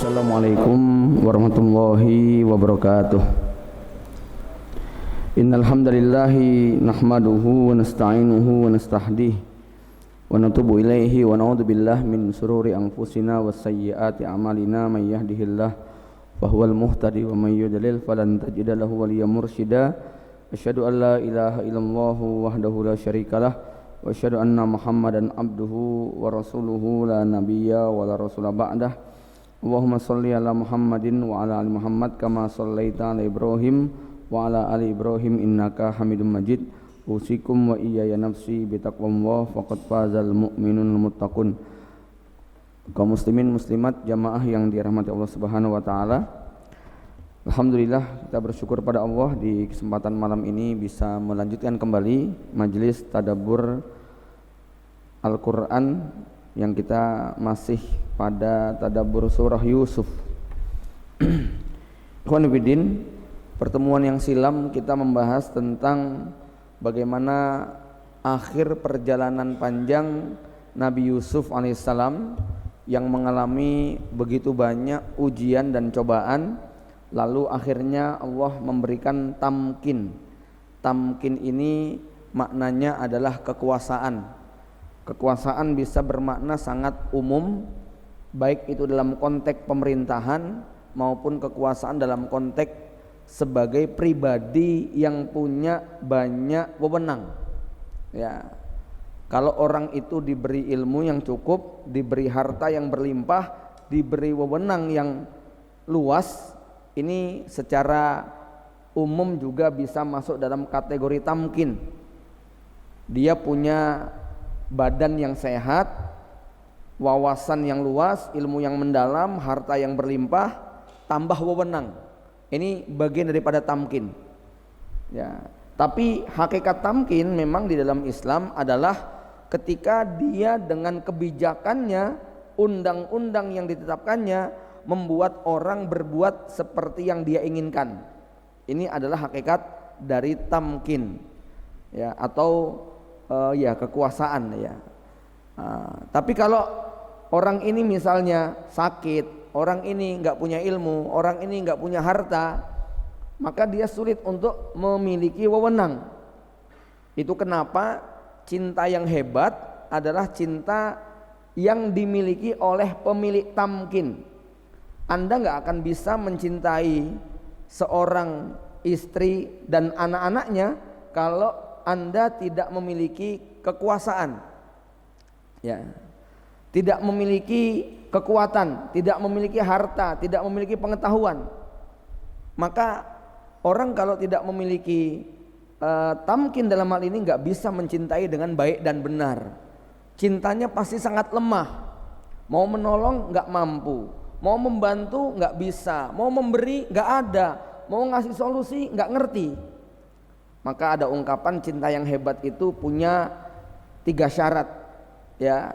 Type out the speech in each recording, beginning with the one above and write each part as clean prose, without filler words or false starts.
Assalamualaikum warahmatullahi wabarakatuh. Innal hamdalillahi nahmaduhu wa nasta'inuhu wa nastahdihi wa natubu ilaihi wa na'udzu billahi min shururi anfusina was sayyiati a'malina may yahdihillahu fahuwal muhtadi wa may yudlil falan tajida lahu waliyyan mursyida. Asyhadu an la ilaha illallah wahdahu la syarikalah wa asyhadu anna Muhammadan abduhu wa rasuluhu la nabiyya wa la rasula ba'dah. Allahumma sholli ala Muhammadin wa ala ali Muhammad kama shallaita ala Ibrahim wa ala ali Ibrahim innaka Hamidum Majid. Usikum wa iyaya nafsi bi taqwallah faqad fazal mu'minun muttaqun. Kaum muslimin muslimat jamaah yang dirahmati Allah Subhanahu wa taala. Alhamdulillah kita bersyukur pada Allah di kesempatan malam ini bisa melanjutkan kembali majelis tadabbur Al-Qur'an yang kita masih pada tadabbur surah Yusuf. Ikhwan fillah, pertemuan yang silam kita membahas tentang bagaimana akhir perjalanan panjang Nabi Yusuf alaihissalam yang mengalami begitu banyak ujian dan cobaan, lalu akhirnya Allah memberikan tamkin. Tamkin ini maknanya adalah kekuasaan. Kekuasaan bisa bermakna sangat umum, baik itu dalam konteks pemerintahan maupun kekuasaan dalam konteks sebagai pribadi yang punya banyak wewenang. Ya, kalau orang itu diberi ilmu yang cukup, diberi harta yang berlimpah, diberi wewenang yang luas, ini secara umum juga bisa masuk dalam kategori tamkin. Dia punya badan yang sehat, wawasan yang luas, ilmu yang mendalam, harta yang berlimpah, tambah wewenang. Ini bagian daripada tamkin. Ya, tapi hakikat tamkin memang di dalam Islam adalah ketika dia dengan kebijakannya, undang-undang yang ditetapkannya membuat orang berbuat seperti yang dia inginkan. Ini adalah hakikat dari tamkin. Ya, atau kekuasaan ya. Tapi kalau orang ini misalnya sakit, orang ini nggak punya ilmu, orang ini nggak punya harta, maka dia sulit untuk memiliki wewenang. Itu kenapa cinta yang hebat adalah cinta yang dimiliki oleh pemilik tamkin. Anda nggak akan bisa mencintai seorang istri dan anak-anaknya kalau Anda tidak memiliki kekuasaan, ya, tidak memiliki kekuatan, tidak memiliki harta, tidak memiliki pengetahuan. Maka orang kalau tidak memiliki tamkin dalam hal ini nggak bisa mencintai dengan baik dan benar. Cintanya pasti sangat lemah. Mau menolong nggak mampu, mau membantu nggak bisa, mau memberi nggak ada, mau ngasih solusi nggak ngerti. Maka ada ungkapan cinta yang hebat itu punya 3 syarat. Ya,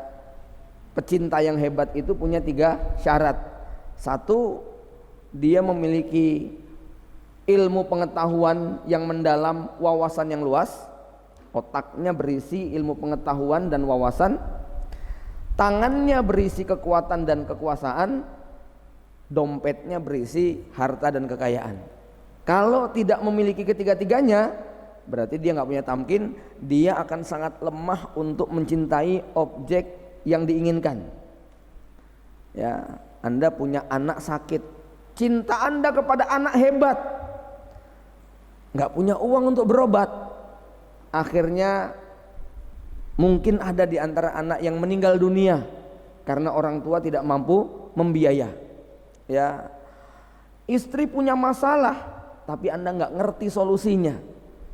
pecinta yang hebat itu punya 3 syarat. 1, dia memiliki ilmu pengetahuan yang mendalam, wawasan yang luas. Otaknya berisi ilmu pengetahuan dan wawasan. Tangannya berisi kekuatan dan kekuasaan. Dompetnya berisi harta dan kekayaan. Kalau tidak memiliki ketiga-tiganya, berarti dia nggak punya tamkin. Dia akan sangat lemah untuk mencintai objek yang diinginkan. Ya, Anda punya anak sakit, cinta Anda kepada anak hebat, nggak punya uang untuk berobat. Akhirnya mungkin ada di antara anak yang meninggal dunia karena orang tua tidak mampu membiaya. Ya, istri punya masalah, tapi Anda nggak ngerti solusinya.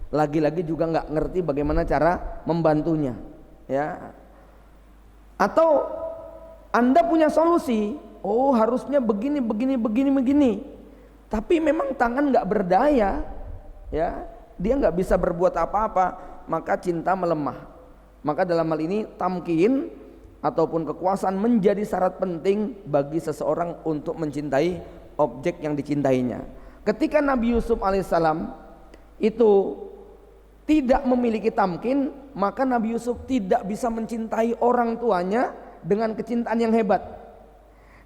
Lagi-lagi juga nggak ngerti bagaimana cara membantunya, ya. Atau Anda punya solusi, oh harusnya begini, tapi memang tangan nggak berdaya, ya, dia nggak bisa berbuat apa-apa, maka cinta melemah. Maka dalam hal ini tamkin ataupun kekuasaan menjadi syarat penting bagi seseorang untuk mencintai objek yang dicintainya. Ketika Nabi Yusuf alaihissalam itu tidak memiliki tamkin, maka Nabi Yusuf tidak bisa mencintai orang tuanya dengan kecintaan yang hebat.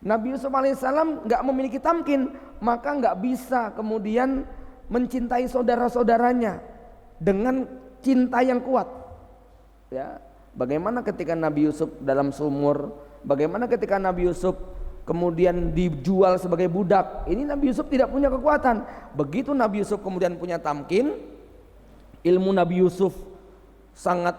Nabi Yusuf alaihissalam nggak memiliki tamkin, maka nggak bisa kemudian mencintai saudara-saudaranya dengan cinta yang kuat. Ya, bagaimana ketika Nabi Yusuf dalam sumur, bagaimana ketika Nabi Yusuf kemudian dijual sebagai budak, ini Nabi Yusuf tidak punya kekuatan. Begitu Nabi Yusuf kemudian punya tamkin, ilmu Nabi Yusuf sangat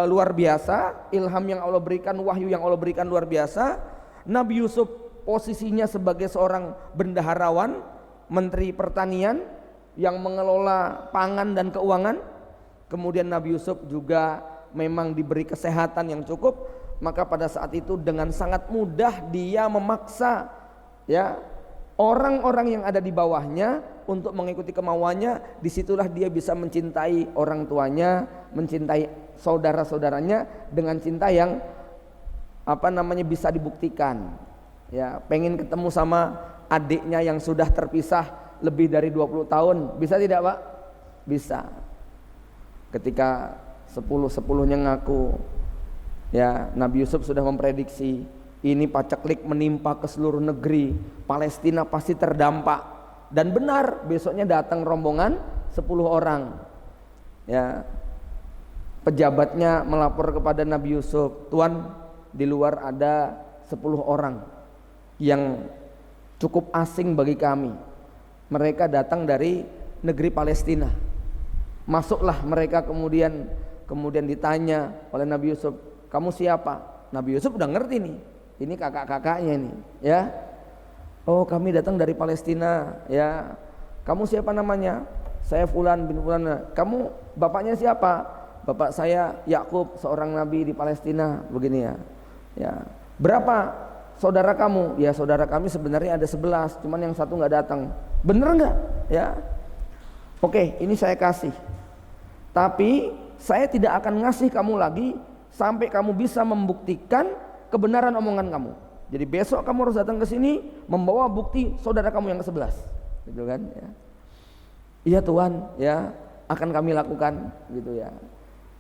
luar biasa, ilham yang Allah berikan, wahyu yang Allah berikan luar biasa. Nabi Yusuf posisinya sebagai seorang bendaharawan, menteri pertanian yang mengelola pangan dan keuangan. Kemudian Nabi Yusuf juga memang diberi kesehatan yang cukup, maka pada saat itu dengan sangat mudah dia memaksa ya orang-orang yang ada di bawahnya untuk mengikuti kemauannya. Disitulah dia bisa mencintai orang tuanya, mencintai saudara-saudaranya dengan cinta yang bisa dibuktikan. Ya, pengen ketemu sama adiknya yang sudah terpisah lebih dari 20 tahun, bisa tidak Pak? Bisa. Ketika 10-10-nya ngaku, ya Nabi Yusuf sudah memprediksi ini paceklik menimpa ke seluruh negeri, Palestina pasti terdampak. Dan benar, besoknya datang rombongan 10 orang. Ya, pejabatnya melapor kepada Nabi Yusuf, Tuan, di luar ada 10 orang yang cukup asing bagi kami. Mereka datang dari negeri Palestina. Masuklah mereka, kemudian ditanya oleh Nabi Yusuf, kamu siapa? Nabi Yusuf udah ngerti nih, ini kakak-kakaknya nih, ya. Oh, kami datang dari Palestina, ya. Kamu siapa namanya? Saya Fulan bin Fulan. Kamu bapaknya siapa? Bapak saya Yakub, seorang nabi di Palestina, begini ya. Ya, berapa saudara kamu? Ya, saudara kami sebenarnya ada 11, cuman yang satu nggak datang. Bener nggak? Ya, oke, ini saya kasih. Tapi saya tidak akan ngasih kamu lagi sampai kamu bisa membuktikan kebenaran omongan kamu. Jadi besok kamu harus datang ke sini membawa bukti saudara kamu yang ke-11, gitu kan? Ya. Iya Tuhan, ya akan kami lakukan, gitu ya.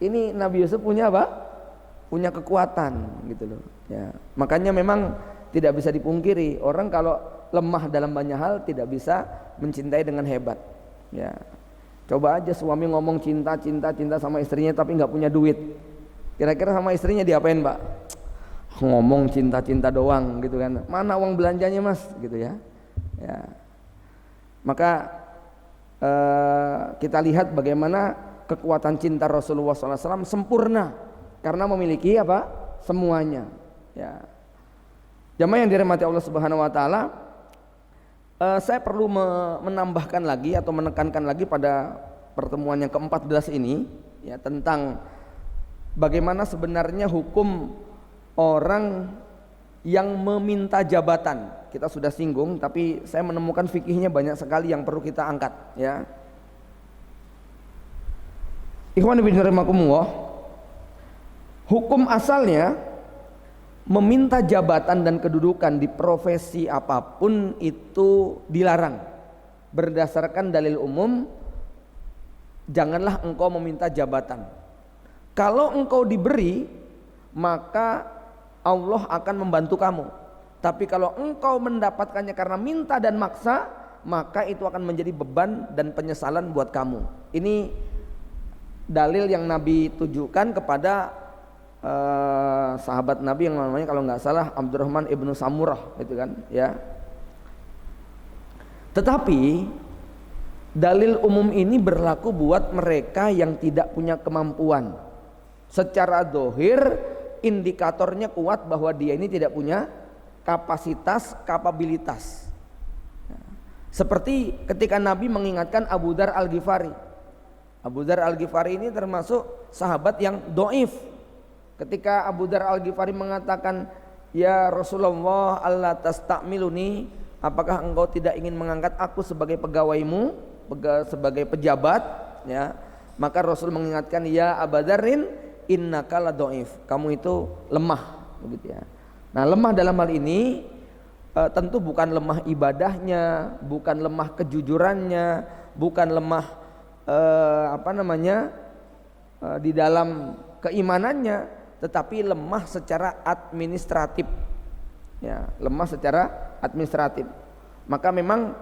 Ini Nabi Yusuf punya apa? Punya kekuatan gitu loh ya. Makanya memang tidak bisa dipungkiri, orang kalau lemah dalam banyak hal tidak bisa mencintai dengan hebat ya. Coba aja suami ngomong cinta sama istrinya tapi nggak punya duit, kira-kira sama istrinya diapain Pak? Ngomong cinta doang gitu kan, mana uang belanjanya Mas gitu ya. Ya, maka kita lihat bagaimana kekuatan cinta Rasulullah SAW sempurna karena memiliki apa? Semuanya. Ya. Jamaah yang dirahmati Allah Subhanahu wa taala, saya perlu menambahkan lagi atau menekankan lagi pada pertemuan yang ke-14 ini ya, tentang bagaimana sebenarnya hukum orang yang meminta jabatan. Kita sudah singgung, tapi saya menemukan fikihnya banyak sekali yang perlu kita angkat ya. Ikhwan fillah rahimakumullah, hukum asalnya meminta jabatan dan kedudukan di profesi apapun itu dilarang. Berdasarkan dalil umum, janganlah engkau meminta jabatan. Kalau engkau diberi, maka Allah akan membantu kamu. Tapi kalau engkau mendapatkannya karena minta dan maksa, maka itu akan menjadi beban dan penyesalan buat kamu. Ini dalil yang Nabi tujukan kepada sahabat Nabi yang namanya kalau nggak salah Abdurrahman ibnu Samurah, gitu kan ya. Tetapi dalil umum ini berlaku buat mereka yang tidak punya kemampuan. Secara dohir indikatornya kuat bahwa dia ini tidak punya kapabilitas. Seperti ketika Nabi mengingatkan Abu Dzar Al-Ghifari. Abu Dzar Al-Ghifari ini termasuk sahabat yang doif. Ketika Abu Dzar Al-Ghifari mengatakan, ya Rasulullah, Allah tastamiluni, apakah engkau tidak ingin mengangkat aku sebagai pegawaimu, sebagai pejabat ya. Maka Rasul mengingatkan, ya Abu Dzarin, innaka la dhaif, kamu itu lemah, begitu ya. Nah, lemah dalam hal ini tentu bukan lemah ibadahnya, bukan lemah kejujurannya, bukan lemah di dalam keimanannya, tetapi lemah secara administratif ya, lemah secara administratif. Maka memang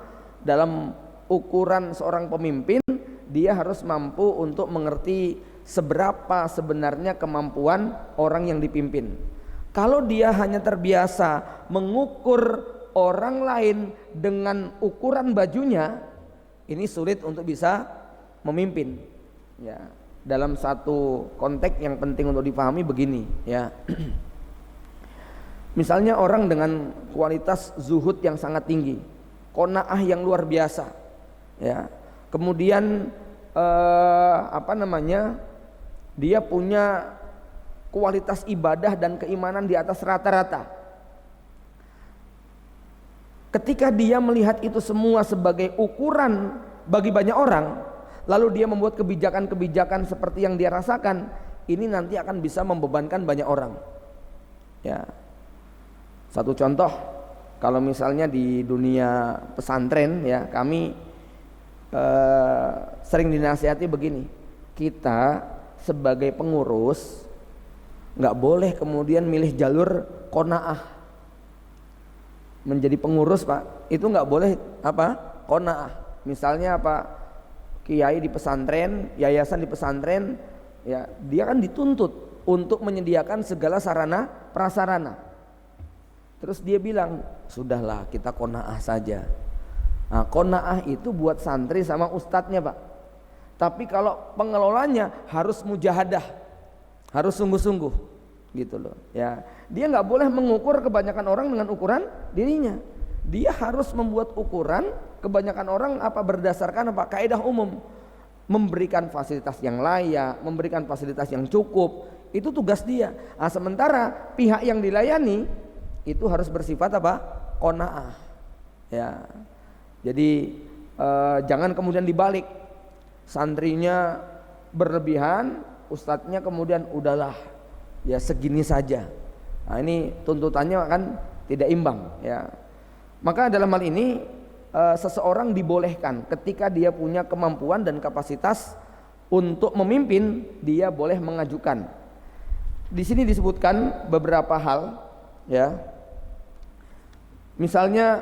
dalam ukuran seorang pemimpin, dia harus mampu untuk mengerti seberapa sebenarnya kemampuan orang yang dipimpin. Kalau dia hanya terbiasa mengukur orang lain dengan ukuran bajunya, ini sulit untuk bisa memimpin. Ya, dalam satu konteks yang penting untuk dipahami begini, ya. Misalnya orang dengan kualitas zuhud yang sangat tinggi, qanaah yang luar biasa, ya. Kemudian dia punya kualitas ibadah dan keimanan di atas rata-rata. Ketika dia melihat itu semua sebagai ukuran bagi banyak orang, lalu dia membuat kebijakan-kebijakan seperti yang dia rasakan, ini nanti akan bisa membebankan banyak orang. Ya. Satu contoh, kalau misalnya di dunia pesantren, ya, kami sering dinasihati begini, kita sebagai pengurus nggak boleh kemudian milih jalur qanaah. Menjadi pengurus, Pak, itu nggak boleh qanaah. Misalnya kiai di pesantren, yayasan di pesantren, ya, dia kan dituntut untuk menyediakan segala sarana prasarana. Terus dia bilang, sudahlah kita qanaah saja. Nah, qanaah itu buat santri sama ustadznya, Pak. Tapi kalau pengelolanya harus mujahadah, harus sungguh-sungguh, gitu loh. Ya, dia nggak boleh mengukur kebanyakan orang dengan ukuran dirinya. Dia harus membuat ukuran kebanyakan orang berdasarkan kaidah umum, memberikan fasilitas yang layak, memberikan fasilitas yang cukup. Itu tugas dia. Nah, sementara pihak yang dilayani itu harus bersifat qanaah. Ya. Jadi jangan kemudian dibalik, santrinya berlebihan, ustadznya kemudian udahlah, ya segini saja. Nah, ini tuntutannya kan tidak imbang, ya. Maka dalam hal ini seseorang dibolehkan ketika dia punya kemampuan dan kapasitas untuk memimpin, dia boleh mengajukan. Di sini disebutkan beberapa hal, ya. Misalnya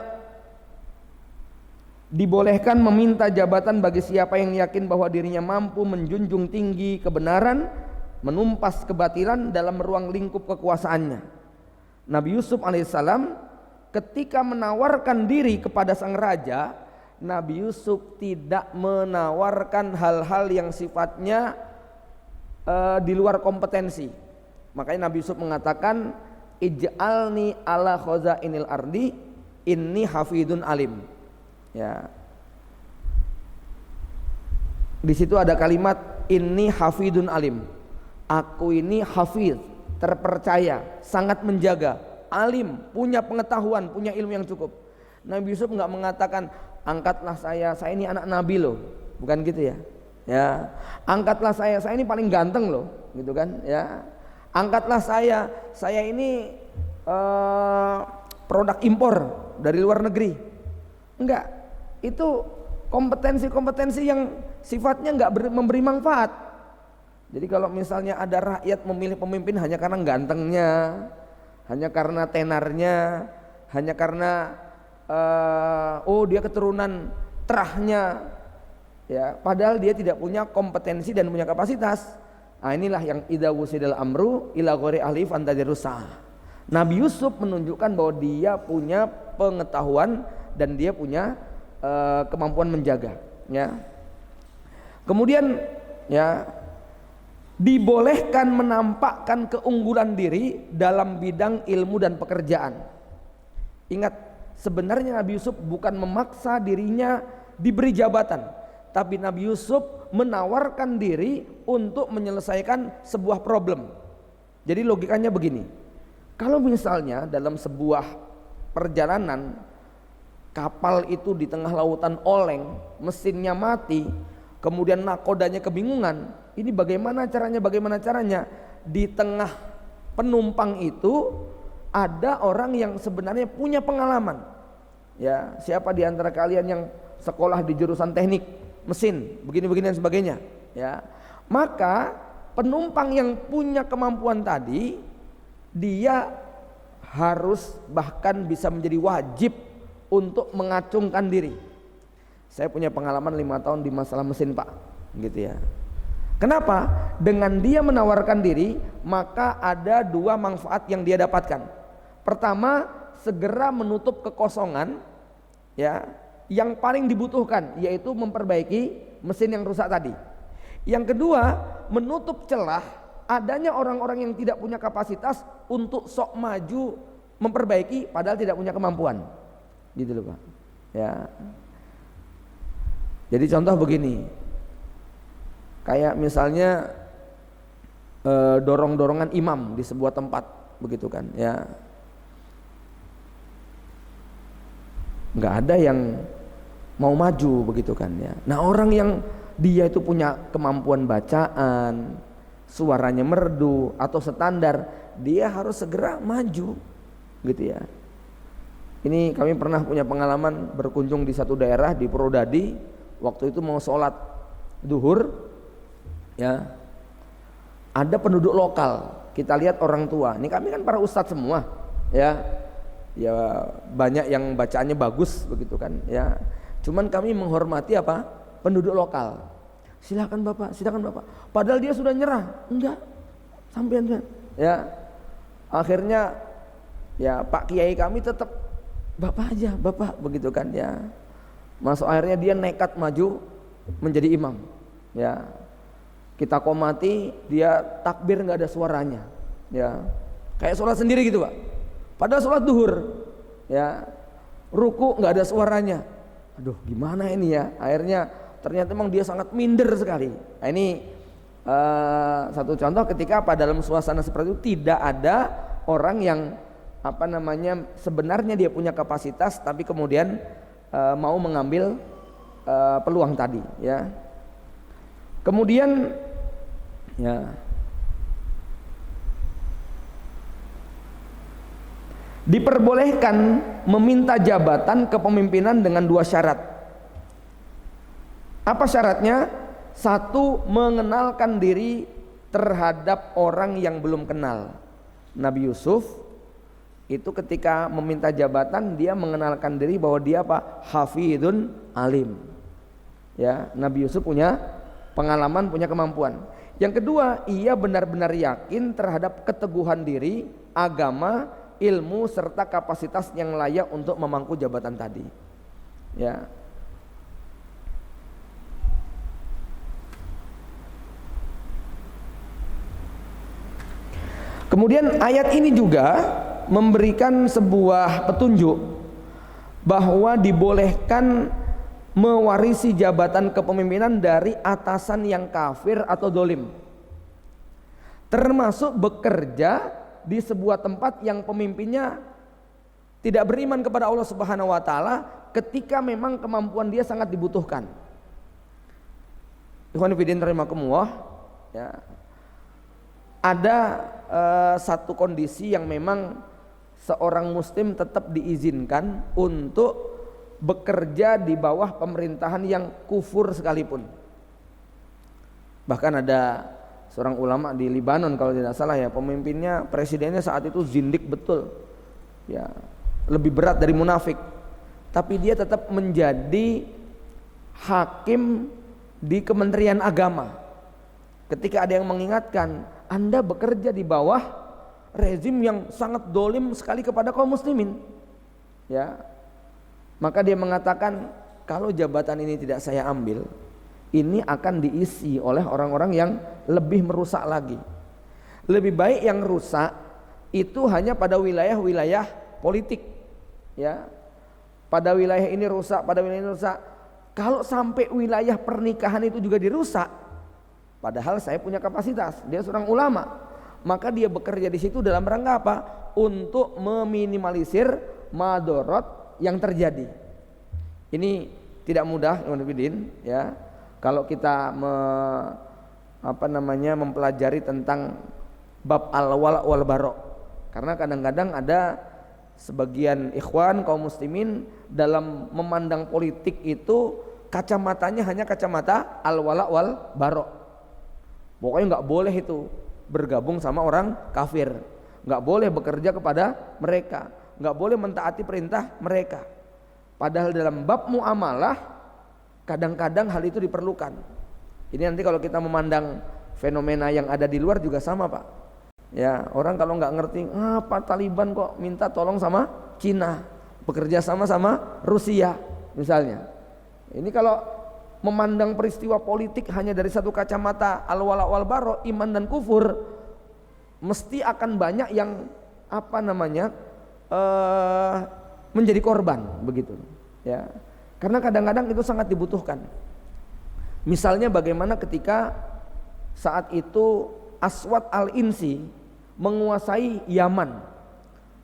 dibolehkan meminta jabatan bagi siapa yang yakin bahwa dirinya mampu menjunjung tinggi kebenaran, menumpas kebatilan dalam ruang lingkup kekuasaannya. Nabi Yusuf alaihissalam ketika menawarkan diri kepada sang raja, Nabi Yusuf tidak menawarkan hal-hal yang sifatnya di luar kompetensi. Makanya Nabi Yusuf mengatakan, ij'alni ala khazainil ardi inni hafidun alim. Ya. Di situ ada kalimat inni hafidun alim. Aku ini hafid, terpercaya, sangat menjaga, alim, punya pengetahuan, punya ilmu yang cukup. Nabi Yusuf enggak mengatakan angkatlah saya ini anak nabi loh. Bukan gitu ya. Ya. Angkatlah saya ini paling ganteng loh, gitu kan, ya. Angkatlah saya ini produk impor dari luar negeri. Enggak. Itu kompetensi-kompetensi yang sifatnya enggak memberi manfaat. Jadi kalau misalnya ada rakyat memilih pemimpin hanya karena gantengnya, hanya karena tenarnya, hanya karena dia keturunan terahnya, ya, padahal dia tidak punya kompetensi dan punya kapasitas. Nah, inilah yang idza wusidal amru ila ghairi ahli fantadirusa. Nabi Yusuf menunjukkan bahwa dia punya pengetahuan dan dia punya kemampuan menjaga, ya. Kemudian, ya, dibolehkan menampakkan keunggulan diri dalam bidang ilmu dan pekerjaan. Ingat, sebenarnya Nabi Yusuf bukan memaksa dirinya diberi jabatan, tapi Nabi Yusuf menawarkan diri untuk menyelesaikan sebuah problem. Jadi logikanya begini, kalau misalnya dalam sebuah perjalanan kapal itu di tengah lautan oleng, mesinnya mati, kemudian nakodanya kebingungan, ini bagaimana caranya? Di tengah penumpang itu ada orang yang sebenarnya punya pengalaman. Ya, siapa di antara kalian yang sekolah di jurusan teknik mesin, begini-begini dan sebagainya, ya. Maka penumpang yang punya kemampuan tadi, dia harus bahkan bisa menjadi wajib untuk mengacungkan diri. Saya punya pengalaman 5 tahun di masalah mesin Pak, gitu ya. Kenapa? Dengan dia menawarkan diri, maka ada 2 manfaat yang dia dapatkan. Pertama, segera menutup kekosongan ya, yang paling dibutuhkan, yaitu memperbaiki mesin yang rusak tadi. Yang kedua, menutup celah adanya orang-orang yang tidak punya kapasitas untuk sok maju memperbaiki padahal tidak punya kemampuan. Gitu loh Pak. Ya. Jadi contoh begini. Kayak misalnya dorong-dorongan imam di sebuah tempat begitu kan, ya. Nggak ada yang mau maju begitu kan ya. Nah, orang yang dia itu punya kemampuan bacaan, suaranya merdu atau standar, dia harus segera maju gitu ya. Ini kami pernah punya pengalaman berkunjung di satu daerah di Purwodadi. Waktu itu mau sholat duhur ya, ada penduduk lokal. Kita lihat orang tua, ini kami kan para ustadz semua ya, ya banyak yang bacaannya bagus begitu kan ya. Cuman kami menghormati apa? Penduduk lokal. Silakan Bapak, silakan Bapak. Padahal dia sudah nyerah. Enggak. Sampean ya. Akhirnya ya Pak Kiai kami tetap Bapak aja, Bapak begitu kan ya. Masuk akhirnya dia nekat maju menjadi imam. Ya. Kita komati dia takbir enggak ada suaranya. Ya. Kayak sholat sendiri gitu, Pak. Padahal sholat duhur. Ya. Ruku enggak ada suaranya. Aduh, gimana ini ya? Akhirnya ternyata memang dia sangat minder sekali. Nah, ini satu contoh ketika dalam suasana seperti itu tidak ada orang yang apa namanya sebenarnya dia punya kapasitas tapi kemudian mau mengambil peluang tadi ya. Kemudian ya diperbolehkan meminta jabatan kepemimpinan dengan 2 syarat. Apa syaratnya? 1, mengenalkan diri terhadap orang yang belum kenal. Nabi Yusuf itu ketika meminta jabatan dia mengenalkan diri bahwa dia apa? Hafidun alim. Ya, Nabi Yusuf punya pengalaman, punya kemampuan. Yang kedua, ia benar-benar yakin terhadap keteguhan diri, agama, ilmu serta kapasitas yang layak untuk memangku jabatan tadi. Ya. Kemudian ayat ini juga memberikan sebuah petunjuk bahwa dibolehkan mewarisi jabatan kepemimpinan dari atasan yang kafir atau dolim, termasuk bekerja di sebuah tempat yang pemimpinnya tidak beriman kepada Allah Subhanahu wa taala ketika memang kemampuan dia sangat dibutuhkan. Ikhwan fillah rahimakumullah ya. Ada satu kondisi yang memang seorang muslim tetap diizinkan untuk bekerja di bawah pemerintahan yang kufur sekalipun. Bahkan ada seorang ulama di Libanon kalau tidak salah ya, pemimpinnya, presidennya saat itu zindik betul ya, lebih berat dari munafik, tapi dia tetap menjadi hakim di Kementerian Agama. Ketika ada yang mengingatkan, Anda bekerja di bawah rezim yang sangat dolim sekali kepada kaum muslimin ya, maka dia mengatakan kalau jabatan ini tidak saya ambil, ini akan diisi oleh orang-orang yang lebih merusak lagi. Lebih baik yang rusak itu hanya pada wilayah-wilayah politik ya. Pada wilayah ini rusak, pada wilayah ini rusak. Kalau sampai wilayah pernikahan itu juga dirusak, padahal saya punya kapasitas, dia seorang ulama, maka dia bekerja di situ dalam rangka apa? Untuk meminimalisir madorot yang terjadi. Ini tidak mudah ya. Kalau kita mempelajari tentang bab al-wala wal bara, karena kadang-kadang ada sebagian ikhwan kaum muslimin dalam memandang politik itu kacamatanya hanya kacamata al-wala wal bara. Pokoknya nggak boleh itu bergabung sama orang kafir. nggak boleh bekerja kepada mereka, nggak boleh mentaati perintah mereka. Padahal dalam bab muamalah kadang-kadang hal itu diperlukan. Ini nanti kalau kita memandang fenomena yang ada di luar juga sama Pak. Ya, orang kalau nggak ngerti apa Taliban kok minta tolong sama Cina, bekerja sama Rusia misalnya. Ini kalau memandang peristiwa politik hanya dari satu kacamata al-wala wal bara, iman dan kufur, mesti akan banyak yang menjadi korban begitu. Ya, karena kadang-kadang itu sangat dibutuhkan. Misalnya bagaimana ketika saat itu Aswad al-Insi menguasai Yaman,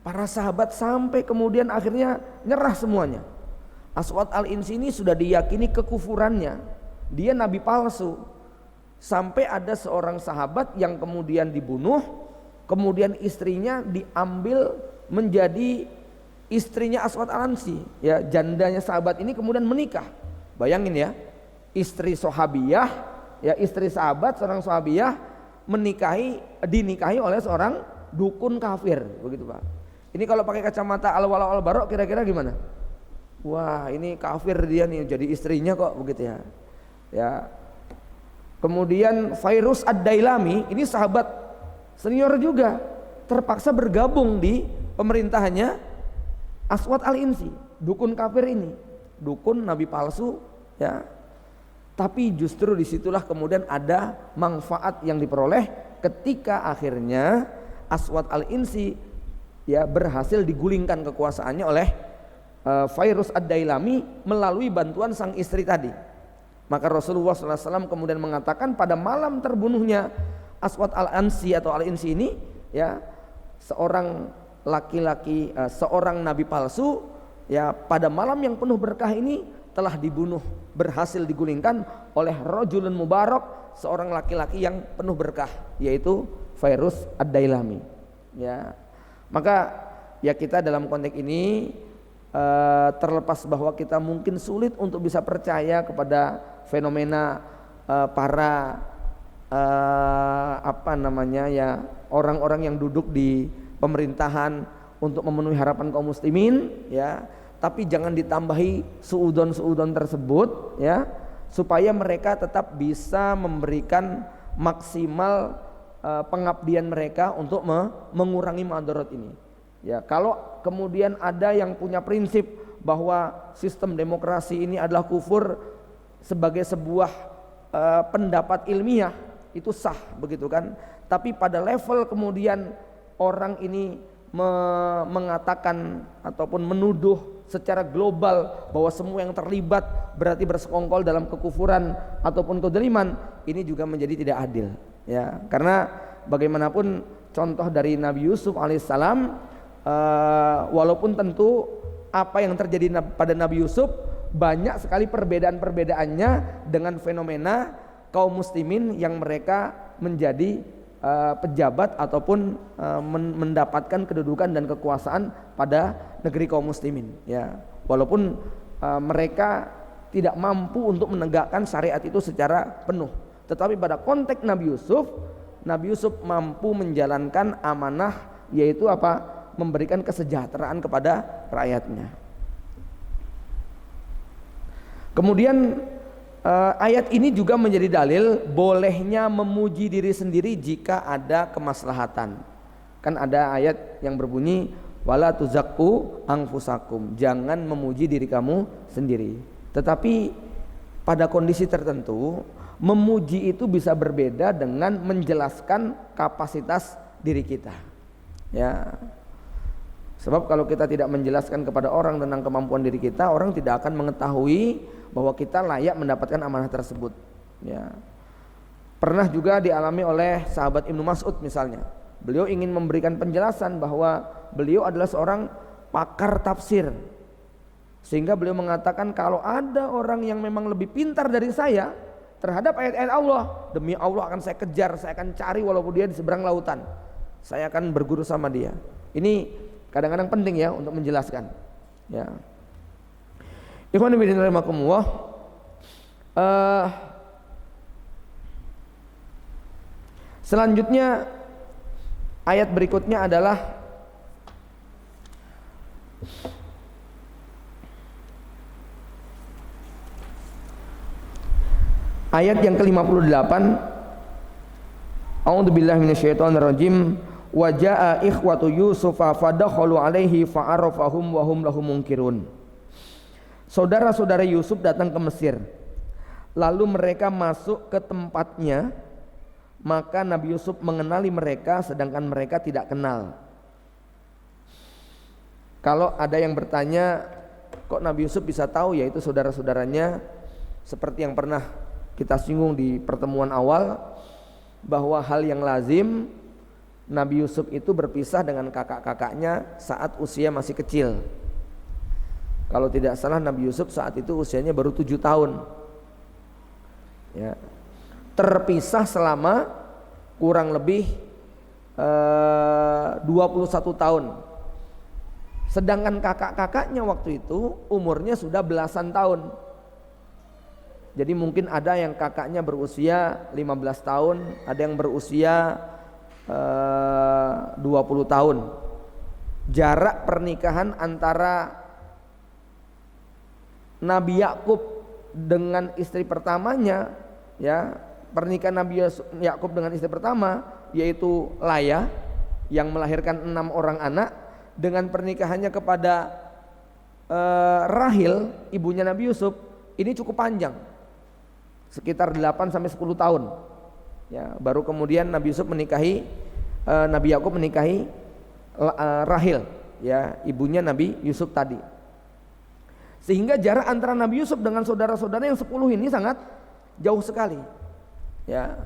para sahabat sampai kemudian akhirnya nyerah semuanya. Aswad al-Insi ini sudah diyakini kekufurannya, dia nabi palsu, sampai ada seorang sahabat yang kemudian dibunuh, kemudian istrinya diambil menjadi istrinya Aswad al-Insi, ya, jandanya sahabat ini kemudian menikah. Bayangin ya, istri sahabiyah, ya, istri sahabat seorang sahabiyah dinikahi oleh seorang dukun kafir, begitu Pak. Ini kalau pakai kacamata al-wala wal bara kira-kira gimana? Wah, ini kafir dia nih, jadi istrinya kok begitu ya. Ya. Kemudian Fairuz ad-Dailami, ini sahabat senior juga, terpaksa bergabung di pemerintahannya Aswad al-Insi, dukun kafir ini, dukun nabi palsu, ya. Tapi justru disitulah kemudian ada manfaat yang diperoleh ketika akhirnya Aswad al-Insi, ya, berhasil digulingkan kekuasaannya oleh Fairuz ad-Dailami melalui bantuan sang istri tadi. Maka Rasulullah SAW kemudian mengatakan pada malam terbunuhnya Aswad al-Insi atau al-Insi ini, ya, seorang laki-laki, seorang nabi palsu, ya, pada malam yang penuh berkah ini telah dibunuh, berhasil digulingkan oleh rajulun mubarak, seorang laki-laki yang penuh berkah, yaitu Fairuz ad-Dailami. Ya, maka ya kita dalam konteks ini terlepas bahwa kita mungkin sulit untuk bisa percaya kepada fenomena para orang-orang yang duduk di pemerintahan untuk memenuhi harapan kaum muslimin, ya, tapi jangan ditambahi suudon tersebut, ya, supaya mereka tetap bisa memberikan maksimal pengabdian mereka untuk mengurangi madarat ini. Ya, kalau kemudian ada yang punya prinsip bahwa sistem demokrasi ini adalah kufur sebagai sebuah pendapat ilmiah, itu sah begitu kan. Tapi pada level kemudian orang ini mengatakan ataupun menuduh secara global bahwa semua yang terlibat berarti bersekongkol dalam kekufuran ataupun kedzaliman, ini juga menjadi tidak adil, ya. Karena bagaimanapun contoh dari Nabi Yusuf alaihissalam, walaupun tentu apa yang terjadi pada Nabi Yusuf banyak sekali perbedaan-perbedaannya dengan fenomena kaum muslimin yang mereka menjadi pejabat ataupun mendapatkan kedudukan dan kekuasaan pada negeri kaum muslimin, ya. Walaupun mereka tidak mampu untuk menegakkan syariat itu secara penuh, tetapi pada konteks Nabi Yusuf mampu menjalankan amanah, yaitu apa? Memberikan kesejahteraan kepada rakyatnya. Kemudian ayat ini juga menjadi dalil bolehnya memuji diri sendiri jika ada kemaslahatan. Kan ada ayat yang berbunyi wala tuzakku anfusakum, jangan memuji diri kamu sendiri. Tetapi pada kondisi tertentu memuji itu bisa berbeda dengan menjelaskan kapasitas diri kita, ya. Sebab kalau kita tidak menjelaskan kepada orang tentang kemampuan diri kita, orang tidak akan mengetahui bahwa kita layak mendapatkan amanah tersebut, ya. Pernah juga dialami oleh sahabat Ibnu Mas'ud misalnya. Beliau ingin memberikan penjelasan bahwa beliau adalah seorang pakar tafsir, sehingga beliau mengatakan kalau ada orang yang memang lebih pintar dari saya terhadap ayat-ayat Allah, demi Allah akan saya kejar, saya akan cari walaupun dia di seberang lautan, saya akan berguru sama dia. Ini kadang-kadang penting ya untuk menjelaskan, ya. Ikhwan fillah rahimakumullah. Selanjutnya Ayat berikutnya adalah ayat yang ke-58. A'udzubillahi minasyaitonirrajim. Wa jaa ikhwatu Yusufa fadakhalu alaihi fa'arafahum wa hum lahu munkirun. Saudara-saudara Yusuf datang ke Mesir. Lalu mereka masuk ke tempatnya, maka Nabi Yusuf mengenali mereka sedangkan mereka tidak kenal. Kalau ada yang bertanya, kok Nabi Yusuf bisa tahu, yaitu saudara-saudaranya, seperti yang pernah kita singgung di pertemuan awal, bahwa hal yang lazim Nabi Yusuf itu berpisah dengan kakak-kakaknya saat usia masih kecil. Kalau tidak salah Nabi Yusuf saat itu usianya baru 7 tahun ya. Terpisah selama kurang lebih 21 tahun. Sedangkan kakak-kakaknya waktu itu umurnya sudah belasan tahun. Jadi mungkin ada yang kakaknya berusia 15 tahun, ada yang berusia 20 tahun. Jarak pernikahan antara Nabi Yakub dengan istri pertamanya, ya, pernikahan Nabi Yakub dengan istri pertama yaitu Laya yang melahirkan 6 orang anak, dengan pernikahannya kepada Rahil ibunya Nabi Yusuf ini cukup panjang, sekitar 8 sampai 10 tahun. Ya, baru kemudian Nabi Yusuf menikahi Nabi Yakub menikahi Rahil, ya, ibunya Nabi Yusuf tadi. Sehingga jarak antara Nabi Yusuf dengan saudara-saudara yang 10 ini sangat jauh sekali. Ya.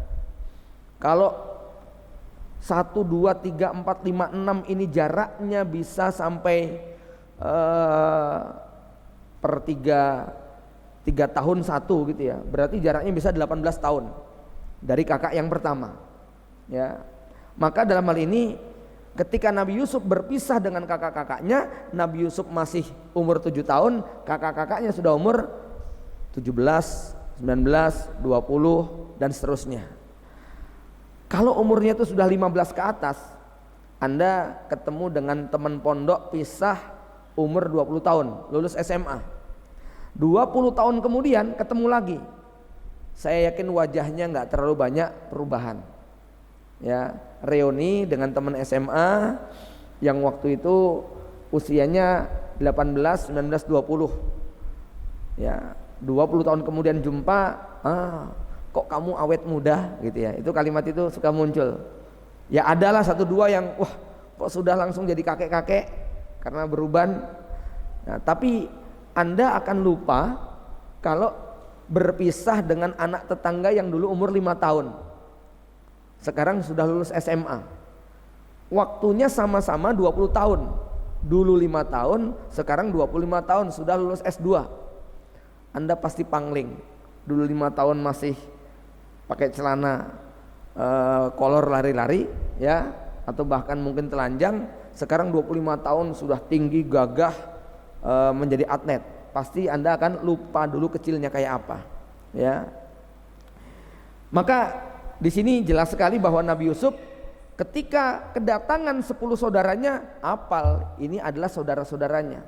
Kalau 1, 2, 3, 4, 5, 6 ini jaraknya bisa sampai per 3 tahun 1 gitu ya. Berarti jaraknya bisa 18 tahun dari kakak yang pertama. Ya. Maka dalam hal ini ketika Nabi Yusuf berpisah dengan kakak-kakaknya, Nabi Yusuf masih umur 7 tahun, kakak-kakaknya sudah umur 17, 19, 20 dan seterusnya. Kalau umurnya itu sudah 15 ke atas, Anda ketemu dengan teman pondok pisah umur 20 tahun, lulus SMA. 20 tahun kemudian ketemu lagi. Saya yakin wajahnya nggak terlalu banyak perubahan. Ya, reuni dengan teman SMA yang waktu itu usianya 18, 19, 20. Ya, 20 tahun kemudian jumpa, kok kamu awet muda gitu ya. Itu kalimat itu suka muncul. Ya adalah 1, 2 yang wah, kok sudah langsung jadi kakek-kakek karena beruban. Nah, tapi Anda akan lupa kalau berpisah dengan anak tetangga yang dulu umur 5 tahun. Sekarang sudah lulus SMA. Waktunya sama-sama 20 tahun. Dulu 5 tahun, sekarang 25 tahun sudah lulus S2. Anda pasti pangling. Dulu 5 tahun masih pakai celana kolor lari-lari ya, atau bahkan mungkin telanjang. Sekarang 25 tahun sudah tinggi, gagah, menjadi atlet. Pasti Anda akan lupa dulu kecilnya kayak apa, ya. Maka di sini jelas sekali bahwa Nabi Yusuf ketika kedatangan 10 saudaranya, apal ini adalah saudara-saudaranya.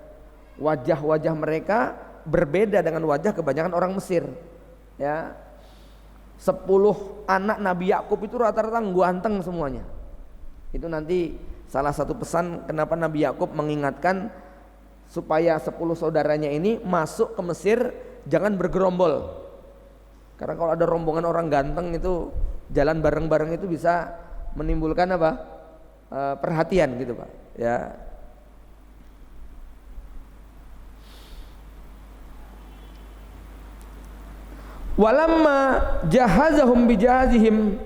Wajah-wajah mereka berbeda dengan wajah kebanyakan orang Mesir, ya. 10 anak Nabi Yakub itu rata-rata ganteng semuanya. Itu nanti salah satu pesan kenapa Nabi Yakub mengingatkan supaya 10 saudaranya ini masuk ke Mesir jangan bergerombol. Karena kalau ada rombongan orang ganteng itu jalan bareng-bareng itu bisa menimbulkan apa? Perhatian gitu, Pak. Ya. Walamma jahazahum bijazihim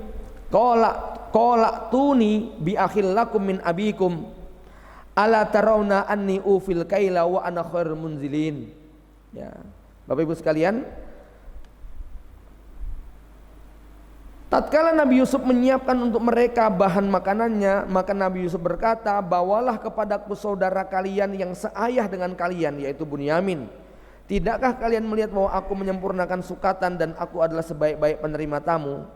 qala tuni bi akhil lakum min abikum ala tarawna anni ufil kaila wa ana khairul munzilin. Ya. Bapak Ibu sekalian, tatkala Nabi Yusuf menyiapkan untuk mereka bahan makanannya, maka Nabi Yusuf berkata, bawalah kepadaku saudara kalian yang seayah dengan kalian, yaitu Bunyamin. Tidakkah kalian melihat bahwa aku menyempurnakan sukatan dan aku adalah sebaik-baik penerima tamu?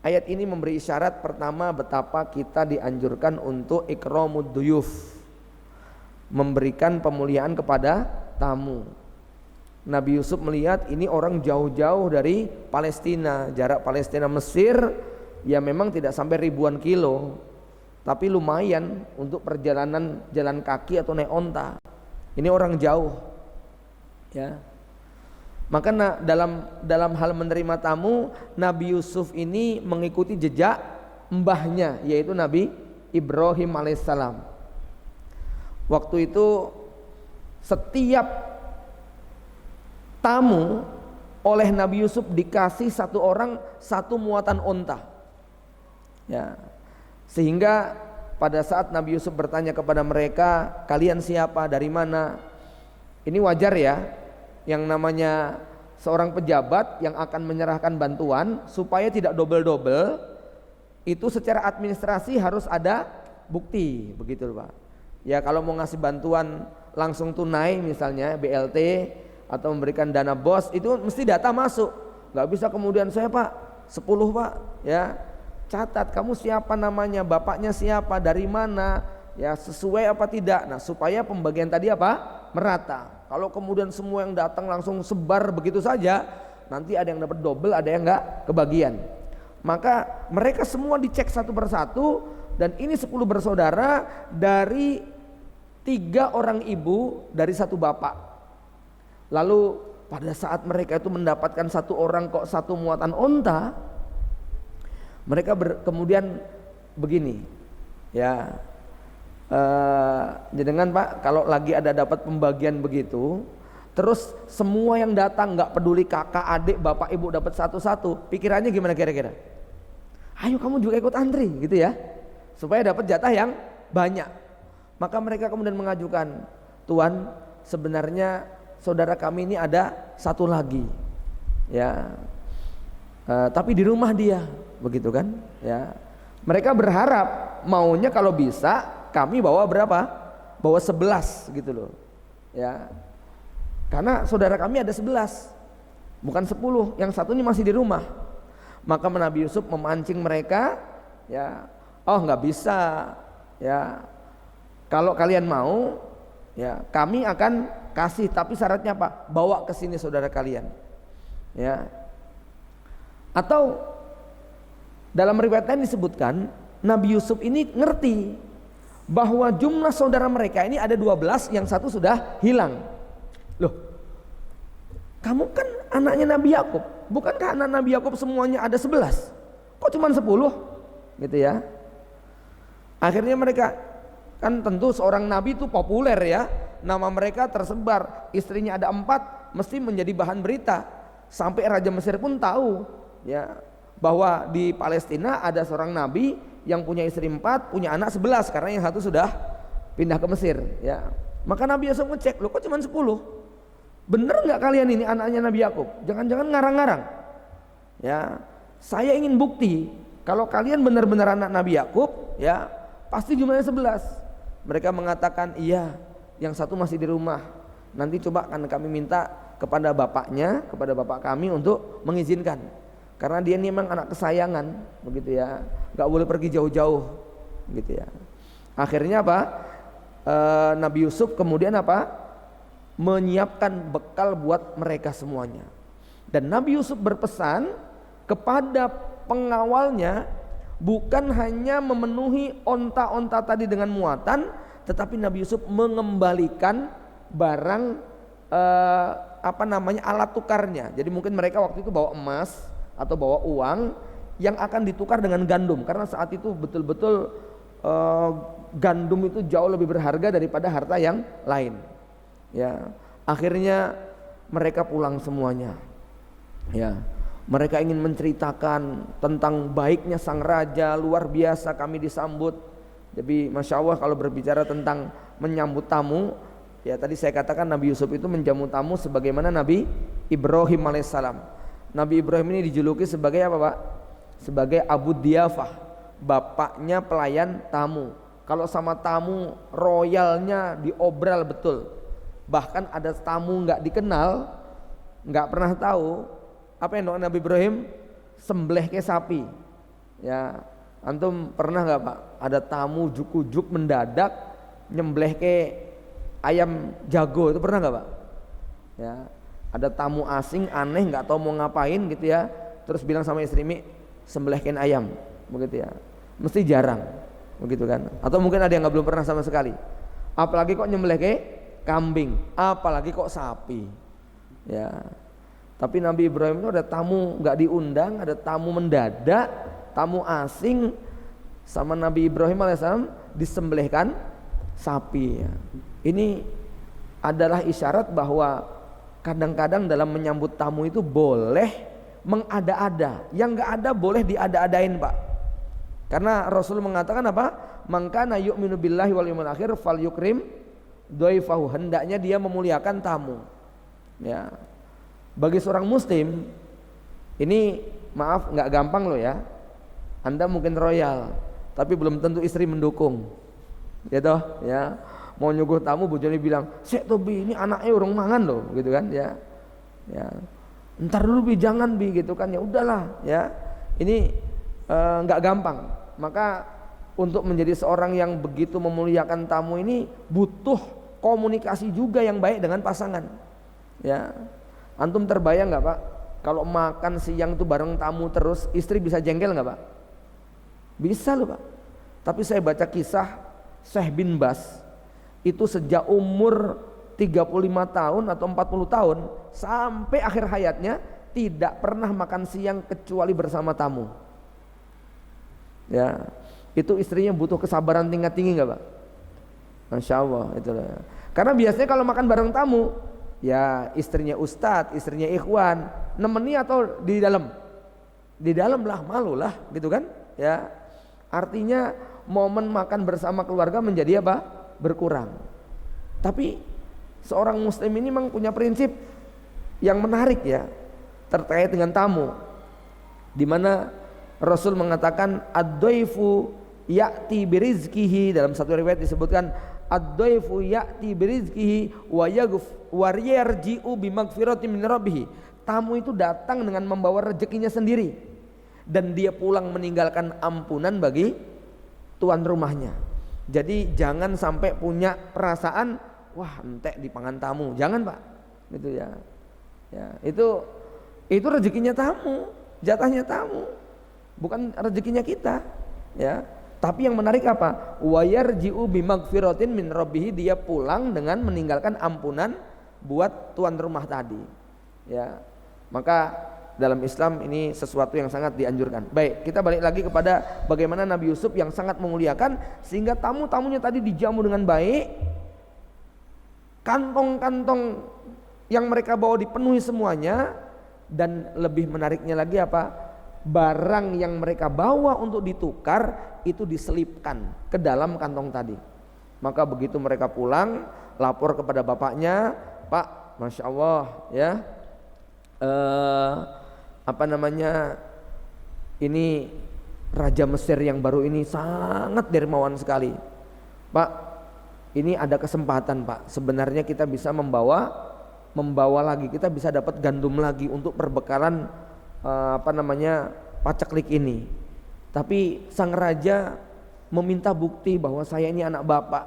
Ayat ini memberi isyarat pertama betapa kita dianjurkan untuk ikramud duyuf, memberikan pemuliaan kepada tamu. Nabi Yusuf melihat ini orang jauh-jauh dari Palestina, jarak Palestina Mesir ya memang tidak sampai ribuan kilo, tapi lumayan untuk perjalanan jalan kaki atau naik onta. Ini orang jauh, ya. Maka dalam hal menerima tamu, Nabi Yusuf ini mengikuti jejak mbahnya, yaitu Nabi Ibrahim alaihissalam. Waktu itu setiap tamu oleh Nabi Yusuf dikasih satu orang satu muatan onta, ya. Sehingga pada saat Nabi Yusuf bertanya kepada mereka, kalian siapa, dari mana? Ini wajar ya, yang namanya seorang pejabat yang akan menyerahkan bantuan supaya tidak double-double, itu secara administrasi harus ada bukti, begitu Pak. Ya kalau mau ngasih bantuan langsung tunai misalnya BLT atau memberikan dana BOS, itu mesti data masuk. Nggak bisa kemudian saya Pak 10 Pak, ya catat kamu siapa namanya, bapaknya siapa, dari mana, ya sesuai apa tidak. Nah supaya pembagian tadi apa, merata. Kalau kemudian semua yang datang langsung sebar begitu saja, nanti ada yang dapat double, ada yang enggak kebagian. Maka mereka semua dicek satu persatu, dan ini 10 bersaudara dari 3 orang ibu dari satu bapak. Lalu pada saat mereka itu mendapatkan satu orang kok satu muatan onta, mereka kemudian begini, ya. Jenengan Pak, kalau lagi ada dapat pembagian begitu, terus semua yang datang nggak peduli kakak, adik, bapak, ibu dapat satu-satu, pikirannya gimana kira-kira? Ayo kamu juga ikut antri gitu ya, supaya dapat jatah yang banyak. Maka mereka kemudian mengajukan, Tuan, sebenarnya saudara kami ini ada satu lagi, ya, tapi di rumah dia, begitu kan? Ya, mereka berharap maunya kalau bisa kami bawa berapa? Bawa 11 gitu loh, ya. Karena saudara kami ada 11, bukan 10, yang satunya masih di rumah. Maka Nabi Yusuf memancing mereka, ya, oh nggak bisa, ya. Kalau kalian mau, ya kami akan kasih, tapi syaratnya apa? Bawa ke sini saudara kalian, ya. Atau dalam riwayat lain disebutkan Nabi Yusuf ini ngerti bahwa jumlah saudara mereka ini ada 12, yang satu sudah hilang. Loh, kamu kan anaknya Nabi Yakub, bukankah anak Nabi Yakub semuanya ada 11? Kok cuma 10? Gitu ya. Akhirnya mereka, kan tentu seorang nabi itu populer ya, nama mereka tersebar, istrinya ada 4, mesti menjadi bahan berita. Sampai Raja Mesir pun tahu ya, bahwa di Palestina ada seorang nabi yang punya istri 4, punya anak 11, karena yang satu sudah pindah ke Mesir, ya. Maka Nabi Yusuf ngecek, loh kok cuma 10? Bener nggak kalian ini anaknya Nabi Yakub? Jangan-jangan ngarang-ngarang. Ya, saya ingin bukti kalau kalian benar-benar anak Nabi Yakub, ya pasti jumlahnya 11. Mereka mengatakan iya, yang satu masih di rumah. Nanti coba akan kami minta kepada bapaknya, kepada bapak kami untuk mengizinkan. Karena dia ini memang anak kesayangan, begitu ya, nggak boleh pergi jauh-jauh, gitu ya. Akhirnya apa? Nabi Yusuf kemudian apa? Menyiapkan bekal buat mereka semuanya. Dan Nabi Yusuf berpesan kepada pengawalnya, bukan hanya memenuhi onta-onta tadi dengan muatan, tetapi Nabi Yusuf mengembalikan barang alat tukarnya. Jadi mungkin mereka waktu itu bawa emas atau bawa uang yang akan ditukar dengan gandum, karena saat itu betul-betul gandum itu jauh lebih berharga daripada harta yang lain. Ya, akhirnya mereka pulang semuanya. Ya, mereka ingin menceritakan tentang baiknya sang raja, luar biasa kami disambut. Jadi masya Allah kalau berbicara tentang menyambut tamu, ya tadi saya katakan Nabi Yusuf itu menjamu tamu sebagaimana Nabi Ibrahim alaihissalam. Nabi Ibrahim ini dijuluki sebagai apa Pak? Sebagai Abu Diyafah, bapaknya pelayan tamu. Kalau sama tamu royalnya diobral betul. Bahkan ada tamu nggak dikenal, nggak pernah tahu, apa yang doa Nabi Ibrahim? Sembelih ke sapi, Ya, antum pernah nggak Pak? Ada tamu juk-juk mendadak nyembleh ke ayam jago, itu pernah nggak Pak? Ya, ada tamu asing aneh nggak tahu mau ngapain gitu ya, terus bilang sama istri, "Mi, sembelihkan ayam," begitu ya. Mesti jarang, begitu kan? Atau mungkin ada yang belum pernah sama sekali. Apalagi kok nyembelih ke kambing, apalagi kok sapi. Ya. Tapi Nabi Ibrahim itu ada tamu nggak diundang, ada tamu mendadak, tamu asing, sama Nabi Ibrahim alaihissalam disembelihkan sapi. Ya. Ini adalah isyarat bahwa kadang-kadang dalam menyambut tamu itu boleh mengada-ada, yang nggak ada boleh diada-adain Pak. Karena Rasul mengatakan apa? Mangkana yu'minu billahi wal yawmil akhir falyukrim dhaifahu, hendaknya dia memuliakan tamu. Ya. Bagi seorang muslim ini maaf nggak gampang loh ya. Anda mungkin royal, tapi belum tentu istri mendukung. Ya toh, ya. Mau nyuguh tamu bojone bilang, "Sik to Bi, ini anaknya urung mangan loh," gitu kan ya. Ya. Entar dulu Bi, jangan Bi gitu kan. Ya udahlah ya. Ini nggak gampang. Maka untuk menjadi seorang yang begitu memuliakan tamu ini butuh komunikasi juga yang baik dengan pasangan. Ya. Antum terbayang nggak Pak, kalau makan siang itu bareng tamu terus, istri bisa jengkel nggak Pak? Bisa loh Pak. Tapi saya baca kisah Syekh bin Bas, itu sejak umur 35 tahun atau 40 tahun sampai akhir hayatnya tidak pernah makan siang kecuali bersama tamu. Ya, itu istrinya butuh kesabaran tingkat tinggi nggak Pak? Masya Allah itulah. Karena biasanya kalau makan bareng tamu, ya istrinya ustadz, istrinya ikhwan, nemeni atau di dalam? Di dalam lah, malu lah gitu kan. Ya, artinya momen makan bersama keluarga menjadi apa? Berkurang. Tapi seorang muslim ini memang punya prinsip yang menarik ya terkait dengan tamu, di mana Rasul mengatakan ad-dhaifu ya'ti birizkihi, dalam satu riwayat disebutkan ad-dhaifu ya'ti birizkihi wa yarji'u bimaghfiratin min rabbih. Tamu itu datang dengan membawa rezekinya sendiri dan dia pulang meninggalkan ampunan bagi tuan rumahnya. Jadi jangan sampai punya perasaan wah entek dipangan tamu, jangan Pak. Gitu ya. Ya, itu rezekinya tamu, jatahnya tamu. Bukan rezekinya kita, ya. Tapi yang menarik apa? Wa yarji'u bimaghfiratin min rabbih, dia pulang dengan meninggalkan ampunan buat tuan rumah tadi. Ya. Maka dalam Islam ini sesuatu yang sangat dianjurkan. Baik, kita balik lagi kepada bagaimana Nabi Yusuf yang sangat memuliakan sehingga tamu-tamunya tadi dijamu dengan baik. Kantong-kantong yang mereka bawa dipenuhi semuanya, dan lebih menariknya lagi apa? Barang yang mereka bawa untuk ditukar itu diselipkan ke dalam kantong tadi. Maka begitu mereka pulang, lapor kepada bapaknya, "Pak, Masya Allah ya, ini Raja Mesir yang baru ini sangat dermawan sekali. Pak, ini ada kesempatan Pak, sebenarnya kita bisa membawa lagi, kita bisa dapat gandum lagi untuk perbekalan paceklik ini. Tapi sang raja meminta bukti bahwa saya ini anak bapak.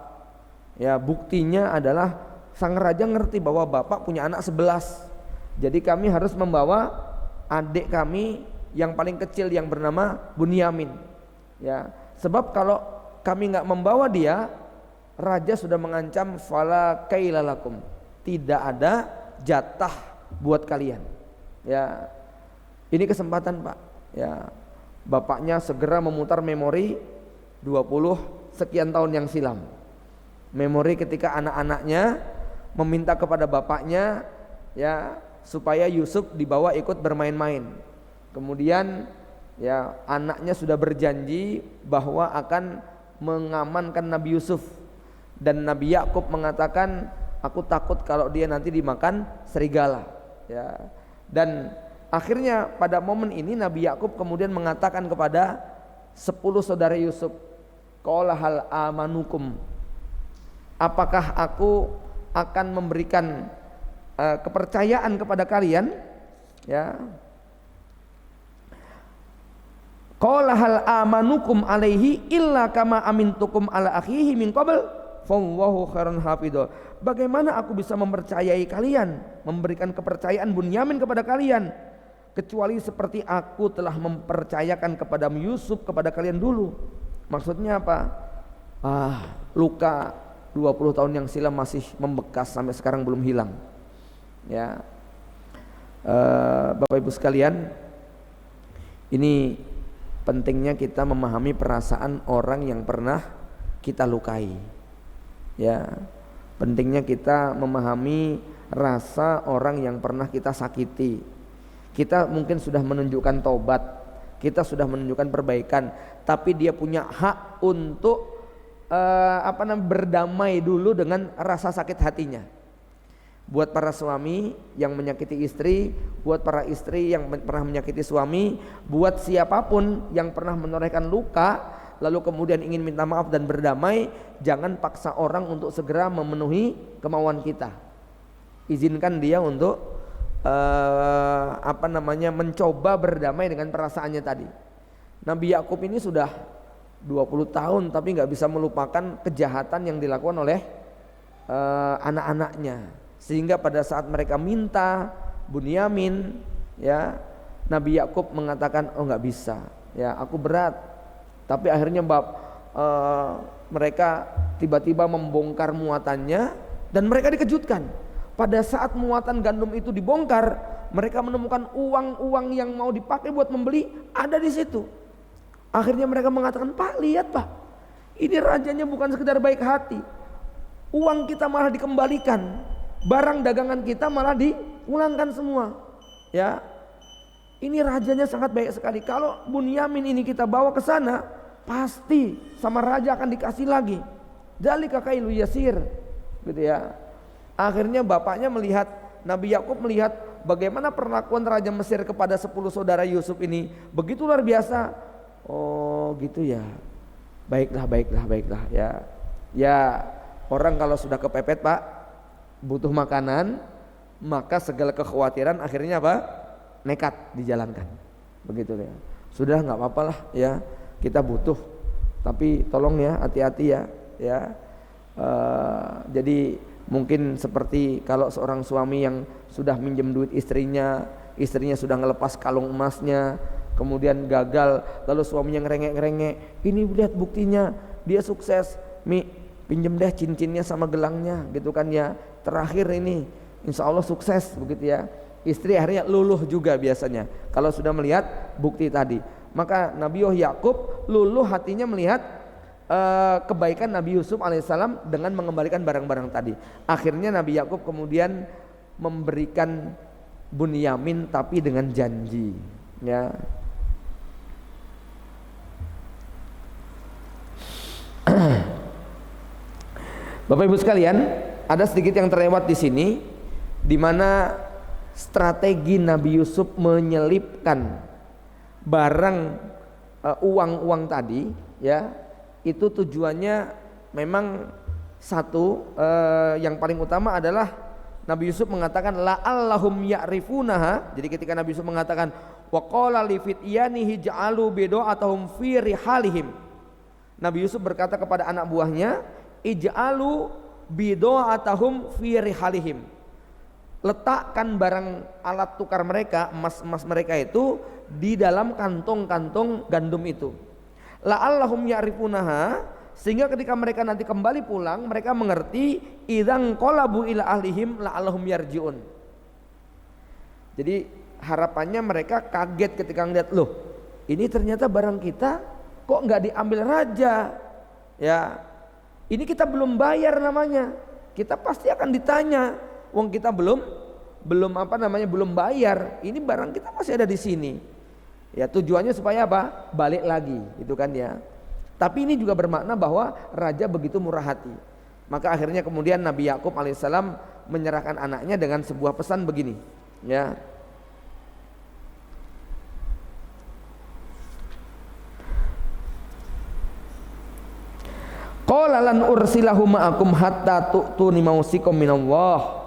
Ya, buktinya adalah sang raja ngerti bahwa bapak punya anak 11. Jadi kami harus membawa adik kami yang paling kecil yang bernama Bunyamin. Ya, sebab kalau kami nggak membawa dia, raja sudah mengancam fala kailalakum, tidak ada jatah buat kalian. Ya, ini kesempatan Pak. Ya, bapaknya segera memutar memori 20 sekian tahun yang silam. Memori ketika anak-anaknya meminta kepada bapaknya ya supaya Yusuf dibawa ikut bermain-main. Kemudian ya anaknya sudah berjanji bahwa akan mengamankan Nabi Yusuf, dan Nabi Yakub mengatakan, "Aku takut kalau dia nanti dimakan serigala." Ya. Dan akhirnya pada momen ini Nabi Yakub kemudian mengatakan kepada 10 saudara Yusuf, "Qala hal amanukum, apakah aku akan memberikan kepercayaan kepada kalian?" Ya. Qala hal amanukum alaihi illa kama amintukum ala akhihi min qabl fallahu khairan hafidho. Bagaimana aku bisa mempercayai kalian, memberikan kepercayaan Bunyamin kepada kalian, kecuali seperti aku telah mempercayakan kepada Yusuf kepada kalian dulu. Maksudnya apa? Luka 20 tahun yang silam masih membekas sampai sekarang belum hilang. Ya, Bapak Ibu sekalian, ini pentingnya kita memahami perasaan orang yang pernah kita lukai. Ya, pentingnya kita memahami rasa orang yang pernah kita sakiti. Kita mungkin sudah menunjukkan taubat, kita sudah menunjukkan perbaikan, tapi dia punya hak untuk berdamai dulu dengan rasa sakit hatinya. Buat para suami yang menyakiti istri, buat para istri yang pernah menyakiti suami, buat siapapun yang pernah menorehkan luka lalu kemudian ingin minta maaf dan berdamai, jangan paksa orang untuk segera memenuhi kemauan kita. Izinkan dia untuk mencoba berdamai dengan perasaannya tadi. Nabi Yakub ini sudah 20 tahun tapi nggak bisa melupakan kejahatan yang dilakukan oleh anak-anaknya. Sehingga pada saat mereka minta Bunyamin, ya, Nabi Yakub mengatakan, oh nggak bisa, ya aku berat. Tapi akhirnya mereka tiba-tiba membongkar muatannya dan mereka dikejutkan. Pada saat muatan gandum itu dibongkar, mereka menemukan uang-uang yang mau dipakai buat membeli ada di situ. Akhirnya mereka mengatakan, Pak, lihat Pak, ini rajanya bukan sekedar baik hati, uang kita malah dikembalikan, barang dagangan kita malah dipulangkan semua. Ya, ini rajanya sangat baik sekali. Kalau Bunyamin ini kita bawa ke sana, pasti sama raja akan dikasih lagi. Dzalika kailu yasir, gitu ya. Akhirnya bapaknya melihat, Nabi Yakub melihat bagaimana perlakuan Raja Mesir kepada 10 saudara Yusuf ini begitu luar biasa. Oh gitu ya, baiklah ya. Ya, orang kalau sudah kepepet Pak, butuh makanan, maka segala kekhawatiran akhirnya apa? Nekat dijalankan. Begitu ya. Sudah nggak apa-apa lah ya, kita butuh, tapi tolong ya hati-hati ya. Jadi mungkin seperti kalau seorang suami yang sudah minjem duit istrinya sudah ngelepas kalung emasnya, kemudian gagal, lalu suaminya ngerengek-ngerengek, ini lihat buktinya dia sukses, Mi pinjem deh cincinnya sama gelangnya, gitu kan ya, terakhir ini insya Allah sukses, begitu ya. Istri akhirnya luluh juga biasanya kalau sudah melihat bukti tadi. Maka Nabi Yakub luluh hatinya melihat kebaikan Nabi Yusuf alaihissalam dengan mengembalikan barang-barang tadi. Akhirnya Nabi Yakub kemudian memberikan Bunyamin tapi dengan janji, ya. Bapak Ibu sekalian, ada sedikit yang terlewat di sini, di mana strategi Nabi Yusuf menyelipkan barang uang-uang tadi, ya. Itu tujuannya memang satu, yang paling utama adalah Nabi Yusuf mengatakan la'allahum ya'rifunaha. Jadi ketika Nabi Yusuf mengatakan wa qala li fityanihi ja'alu bida'atahum fi rihalihim, Nabi Yusuf berkata kepada anak buahnya, ij'alu bida'atahum fi rihalihim, letakkan barang alat tukar mereka, emas-emas mereka itu di dalam kantong-kantong gandum itu. La'allahum ya'rifunaha, sehingga ketika mereka nanti kembali pulang mereka mengerti, idzan qalabu ila ahlihim la'allahum yarji'un. Jadi harapannya mereka kaget ketika ngeliat, loh ini ternyata barang kita kok nggak diambil raja, ya ini kita belum bayar namanya, kita pasti akan ditanya, wong kita belum bayar, ini barang kita masih ada di sini. Ya, tujuannya supaya apa? Balik lagi, itu kan ya. Tapi ini juga bermakna bahwa raja begitu murah hati. Maka akhirnya kemudian Nabi Yakub alaihissalam menyerahkan anaknya dengan sebuah pesan begini, ya. Qala lan ursilahu ma'akum hatta tu'tuni mausikum minallah.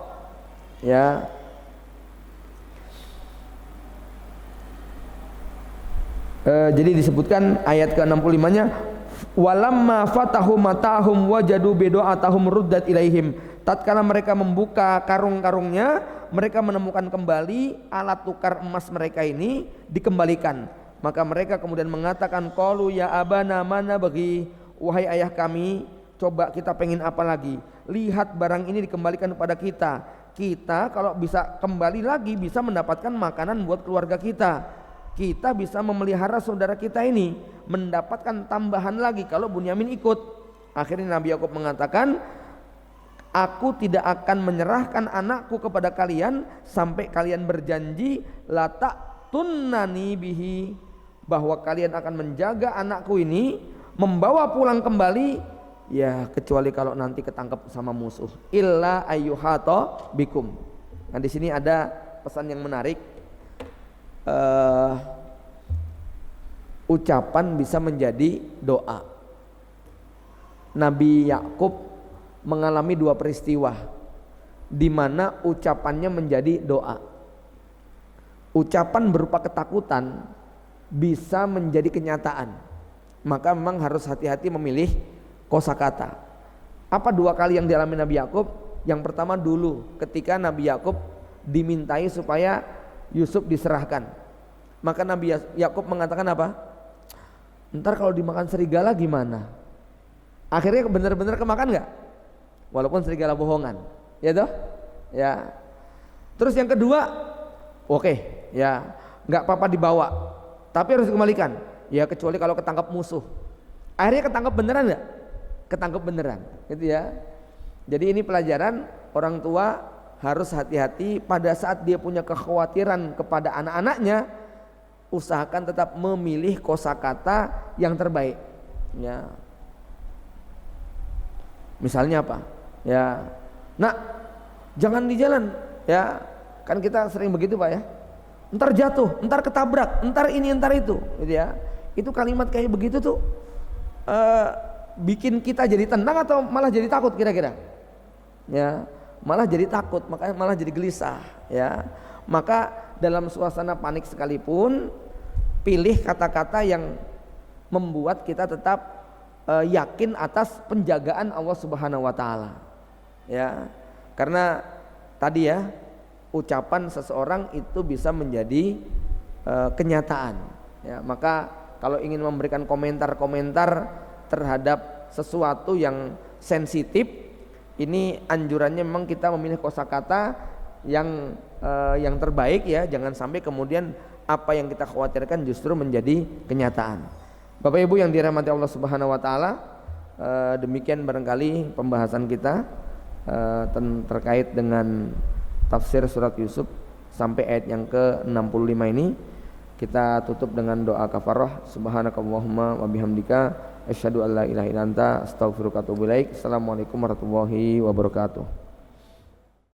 Ya. Jadi disebutkan ayat ke-65-nya, walamma fatahu matahum wajadu bidu'atahum ruddat ilaihim. Tatkala mereka membuka karung-karungnya, mereka menemukan kembali alat tukar emas mereka ini dikembalikan. Maka mereka kemudian mengatakan, qalu ya abana mana bagi, wahai ayah kami, coba kita pengen apa lagi? Lihat barang ini dikembalikan kepada kita. Kita kalau bisa kembali lagi bisa mendapatkan makanan buat keluarga kita. Kita bisa memelihara saudara kita ini, mendapatkan tambahan lagi kalau Bunyamin ikut. Akhirnya Nabi Yakub mengatakan, aku tidak akan menyerahkan anakku kepada kalian sampai kalian berjanji la ta'tunnani bihi, bahwa kalian akan menjaga anakku ini, membawa pulang kembali, ya kecuali kalau nanti ketangkep sama musuh, illa ayyuhata bikum. Nah di sini ada pesan yang menarik. Ucapan bisa menjadi doa. Nabi Yakub mengalami dua peristiwa di mana ucapannya menjadi doa. Ucapan berupa ketakutan bisa menjadi kenyataan. Maka memang harus hati-hati memilih kosakata. Apa dua kali yang dialami Nabi Yakub? Yang pertama dulu ketika Nabi Yakub dimintai supaya Yusuf diserahkan, maka Nabi Yakub mengatakan apa? Ntar kalau dimakan serigala gimana? Akhirnya benar-benar kemakan nggak? Walaupun serigala bohongan, ya toh? Ya. Terus yang kedua, oke, ya nggak apa-apa dibawa, tapi harus dikembalikan. Ya kecuali kalau ketangkap musuh. Akhirnya ketangkap beneran nggak? Ketangkap beneran, gitu ya. Jadi ini pelajaran orang tua harus hati-hati pada saat dia punya kekhawatiran kepada anak-anaknya, usahakan tetap memilih kosakata yang terbaik. Ya. Misalnya apa? Ya, nak, jangan di jalan. Ya, kan kita sering begitu Pak ya. Ntar jatuh, ntar ketabrak, ntar ini, ntar itu. Gitu ya. Itu kalimat kayak begitu tuh bikin kita jadi tenang atau malah jadi takut kira-kira? Ya. Malah jadi takut, makanya malah jadi gelisah ya. Maka dalam suasana panik sekalipun, pilih kata-kata yang membuat kita tetap yakin atas penjagaan Allah Subhanahu wa taala. Ya. Karena tadi ya, ucapan seseorang itu bisa menjadi kenyataan. Ya, maka kalau ingin memberikan komentar-komentar terhadap sesuatu yang sensitif, ini anjurannya memang kita memilih kosakata yang terbaik ya, jangan sampai kemudian apa yang kita khawatirkan justru menjadi kenyataan. Bapak Ibu yang dirahmati Allah Subhanahu wa taala, demikian barangkali pembahasan kita terkait dengan tafsir surat Yusuf sampai ayat yang ke-65 ini. Kita tutup dengan doa kafarah. Subhanakallahumma wa bihamdika asyhadu an la ilaha illa anta astaghfiruka wa atubu ilaik. Assalamualaikum warahmatullahi wabarakatuh.